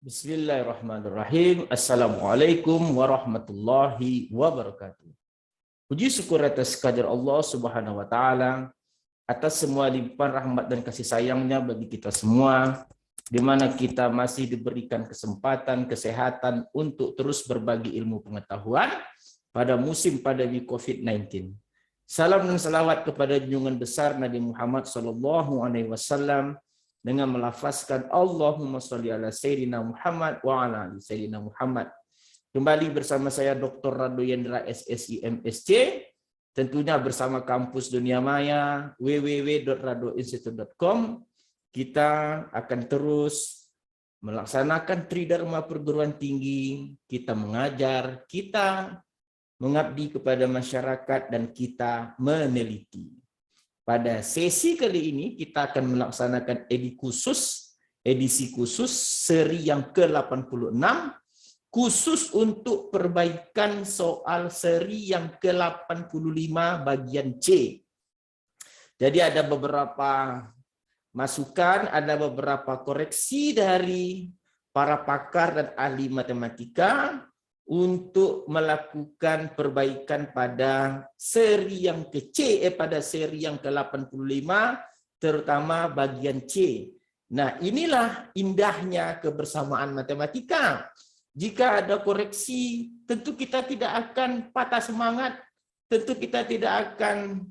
Bismillahirrahmanirrahim. Assalamualaikum warahmatullahi wabarakatuh. Puji syukur atas kehadirat Allah Subhanahu wa taala atas semua limpahan rahmat dan kasih sayangnya bagi kita semua, di mana kita masih diberikan kesempatan, kesehatan untuk terus berbagi ilmu pengetahuan pada musim pandemi COVID-19. Salam dan salawat kepada junjungan besar Nabi Muhammad SAW dengan melafazkan Allahumma sholli ala Sayyidina Muhammad wa ala ali Sayyidina Muhammad. Kembali bersama saya Dr. Rado Yendra SSI MSc, tentunya bersama Kampus Dunia Maya www.radoinstitute.com. Kita akan terus melaksanakan tridharma perguruan tinggi, kita mengajar, kita mengabdi kepada masyarakat, dan kita meneliti. Pada sesi kali ini kita akan melaksanakan edisi khusus seri yang ke-86, khusus untuk perbaikan soal seri yang ke-85 bagian C. Jadi ada beberapa masukan, ada beberapa koreksi dari para pakar dan ahli matematika untuk melakukan perbaikan pada seri yang pada seri yang ke-85, terutama bagian C. Nah, inilah indahnya kebersamaan matematika. Jika ada koreksi, tentu kita tidak akan patah semangat, tentu kita tidak akan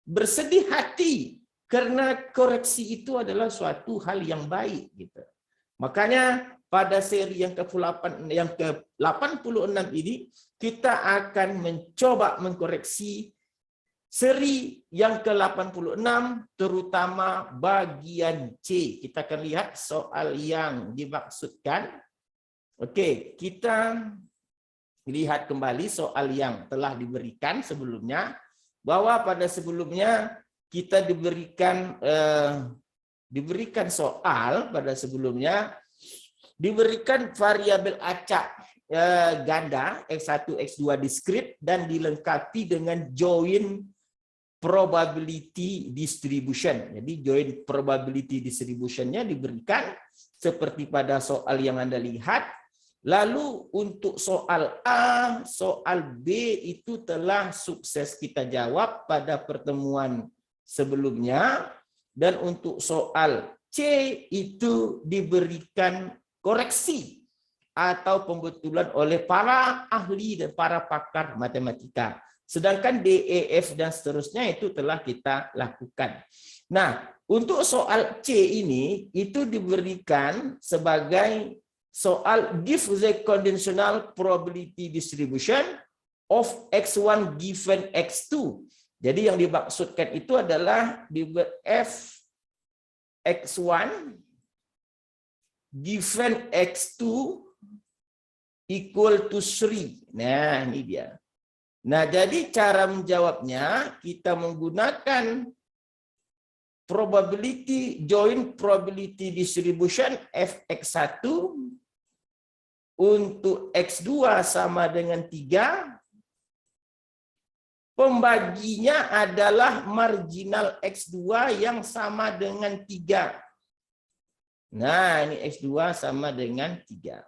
bersedih hati, karena koreksi itu adalah suatu hal yang baik gitu. Makanya pada seri yang ke-86 ini, kita akan mencoba mengkoreksi seri yang ke-86, terutama bagian C. Kita akan lihat soal yang dimaksudkan. Oke, kita lihat kembali soal yang telah diberikan sebelumnya, bahwa pada sebelumnya kita diberikan soal pada sebelumnya, diberikan variabel acak ganda X1, X2 discrete dan dilengkapi dengan joint probability distribution. Jadi joint probability distribution-nya diberikan seperti pada soal yang Anda lihat. Lalu untuk soal A, soal B itu telah sukses kita jawab pada pertemuan sebelumnya, dan untuk soal C itu diberikan koreksi atau pembetulan oleh para ahli dan para pakar matematika. Sedangkan D, E, F, dan seterusnya itu telah kita lakukan. Nah, untuk soal C ini, itu diberikan sebagai soal give the conditional probability distribution of X1 given X2. Jadi yang dimaksudkan itu adalah F X1 given X2 equal to 3. Nah, ini dia. Nah, jadi cara menjawabnya kita menggunakan joint probability distribution Fx1 untuk X2 sama dengan 3. Pembaginya adalah marginal X2 yang sama dengan 3. Nah, ini X2 sama dengan 3.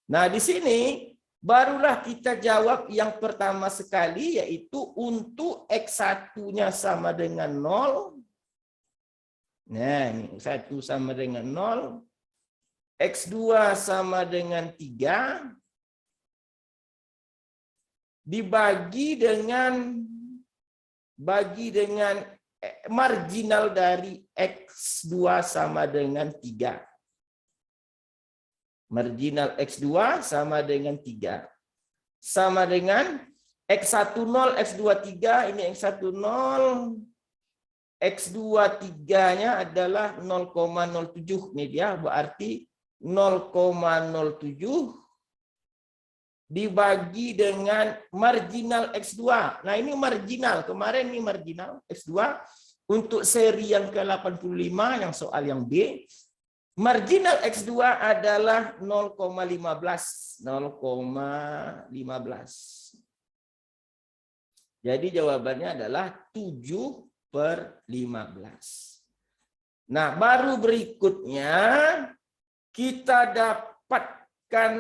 Nah, di sini barulah kita jawab yang pertama sekali, yaitu untuk X1-nya sama dengan 0. Nah, ini X1 sama dengan 0. X2 sama dengan 3. Dibagi dengan marginal dari X2 sama dengan 3. Marginal X2 sama dengan 3. Sama dengan X1 0, X2 3, ini X1 0, X2 3-nya adalah 0,07. Ini dia, berarti 0,07 dibagi dengan marginal X2. Nah, ini marginal. Kemarin ini marginal X2. Untuk seri yang ke-85, yang soal yang B, marginal X2 adalah 0,15. 0,15. Jadi jawabannya adalah 7/15. Nah, baru berikutnya kita dapatkan,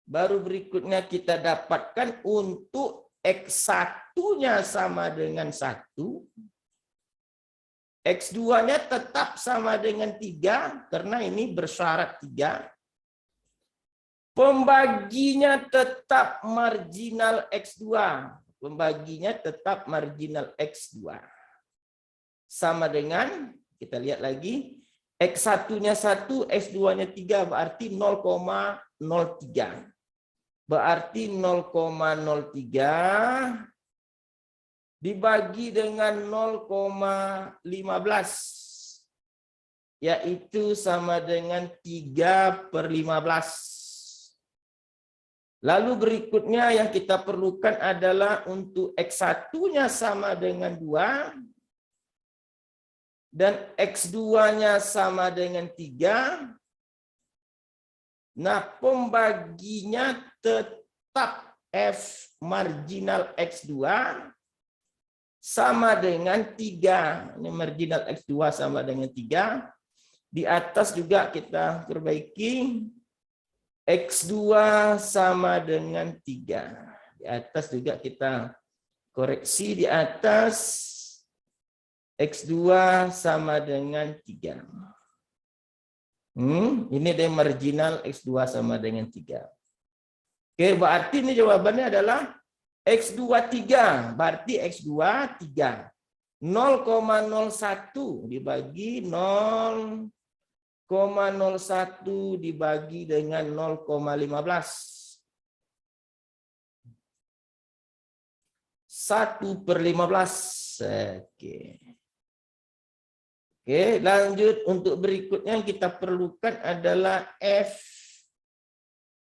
baru berikutnya kita dapatkan untuk X1-nya sama dengan 1, X2-nya tetap sama dengan 3, karena ini bersyarat 3. Pembaginya tetap marginal X2. Pembaginya tetap marginal X2. Sama dengan, kita lihat lagi, X1-nya 1, X2-nya 3, berarti 0,03. Berarti 0,03 dibagi dengan 0,15, yaitu sama dengan 3/15. Lalu berikutnya yang kita perlukan adalah untuk X1-nya sama dengan 2 dan X2-nya sama dengan 3. Nah, pembaginya tetap F marginal X2 sama dengan 3. Ini marginal X2 sama dengan 3. Di atas juga kita perbaiki. X2 sama dengan 3. Di atas juga kita koreksi di atas. X2 sama dengan 3. Ini dia marginal X2 sama dengan 3. Oke, berarti ini jawabannya adalah X2 3. Berarti X2 3. 0,01 dibagi 0,01 dibagi dengan 0,15. 1/15. Oke, lanjut untuk berikutnya yang kita perlukan adalah F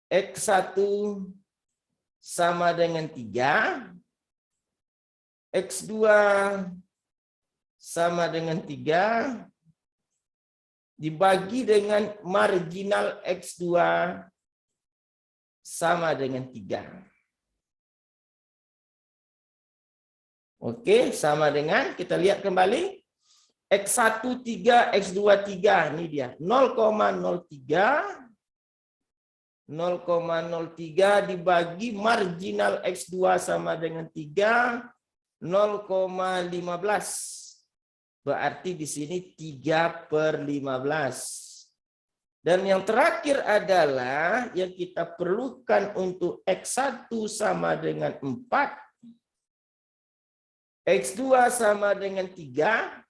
X1 sama dengan 3. X2 sama dengan 3. Dibagi dengan marginal X2 sama dengan 3. Oke, sama dengan, kita lihat kembali. X1 3, X2 3. Ini dia. 0,03. 0,03 dibagi marginal X2 sama dengan 3. 0,15. Berarti di sini 3/15. Dan yang terakhir adalah yang kita perlukan untuk X1 sama dengan 4. X2 sama dengan 3.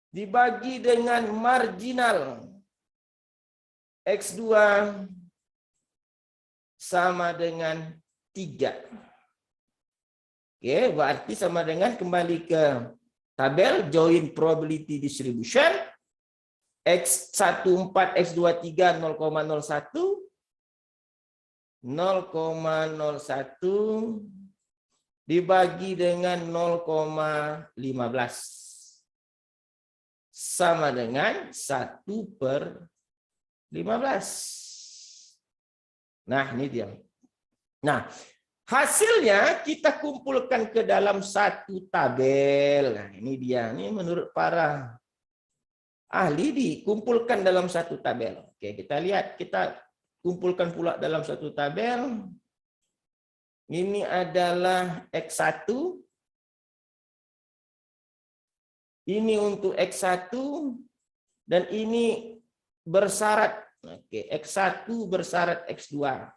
Dibagi dengan marginal X2 sama dengan 3. Oke, berarti sama dengan kembali ke tabel joint probability distribution. X1 4, X2 3, 0,01. 0,01 dibagi dengan 0,15. Sama dengan 1/15. Nah, ini dia. Nah, hasilnya kita kumpulkan ke dalam satu tabel. Nah, ini dia. Ini menurut para ahli dikumpulkan dalam satu tabel. Oke, kita lihat. Kita kumpulkan pula dalam satu tabel. Ini adalah X1. Ini untuk X1. Dan ini bersyarat. Oke, X1 bersyarat X2.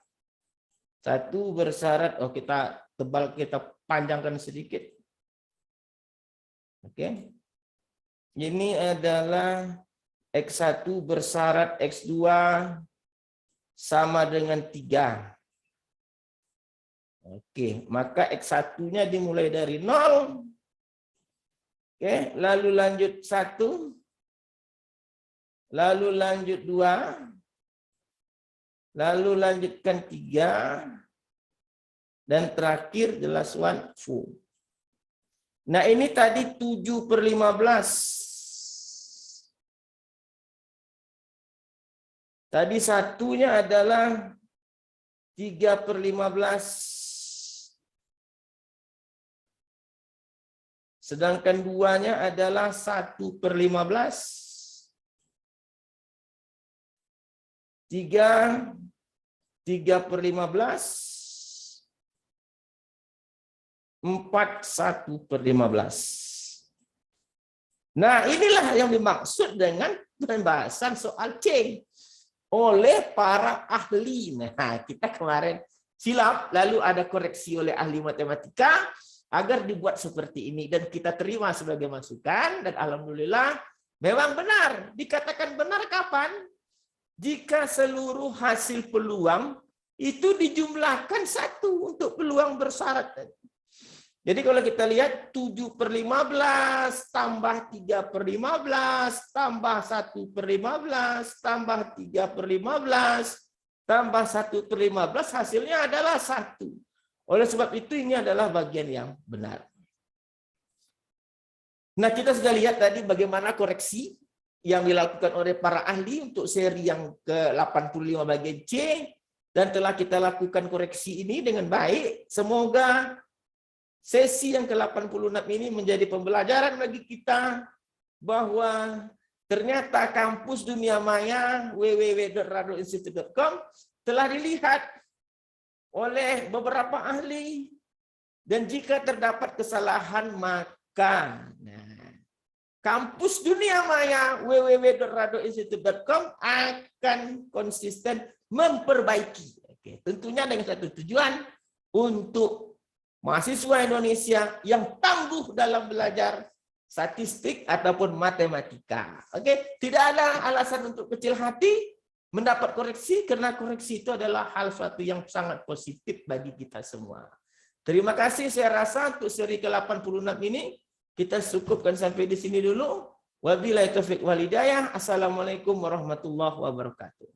1 bersyarat, kita tebal, kita panjangkan sedikit. Oke. Ini adalah X1 bersyarat X2 sama dengan 3. Oke, maka X1-nya dimulai dari 0. Oke, lalu lanjut 1. Lalu lanjut 2. Lalu lanjutkan 3. Dan terakhir the last one full. Nah, ini tadi 7/15. Tadi satunya adalah 3/15. Sedangkan 2-nya adalah 1/15. 3/15. 4 1/15. Nah, inilah yang dimaksud dengan pembahasan soal C oleh para ahli. Nah, kita kemarin silap, lalu ada koreksi oleh ahli matematika agar dibuat seperti ini dan kita terima sebagai masukan, dan alhamdulillah memang benar. Dikatakan benar kapan? Jika seluruh hasil peluang itu dijumlahkan 1 untuk peluang bersyarat. Jadi kalau kita lihat 7/15 tambah 3/15 tambah 1/15 tambah 3/15 tambah 1/15 hasilnya adalah 1. Oleh sebab itu ini adalah bagian yang benar. Nah, kita sudah lihat tadi bagaimana koreksi yang dilakukan oleh para ahli untuk seri yang ke-85 bagian C, dan telah kita lakukan koreksi ini dengan baik. Semoga sesi yang ke-86 ini menjadi pembelajaran bagi kita bahwa ternyata kampus dunia maya www.radoinstitute.com telah dilihat oleh beberapa ahli, dan jika terdapat kesalahan maka kampus dunia maya www.radoinstitute.com akan konsisten memperbaiki. Oke, tentunya dengan satu tujuan, untuk mahasiswa Indonesia yang tangguh dalam belajar statistik ataupun matematika. Oke, tidak ada alasan untuk kecil hati mendapat koreksi, karena koreksi itu adalah hal suatu yang sangat positif bagi kita semua. Terima kasih, saya rasa untuk seri ke-86 ini kita cukupkan sampai di sini dulu. Wabillahi taufiq wal hidayah. Assalamualaikum warahmatullahi wabarakatuh.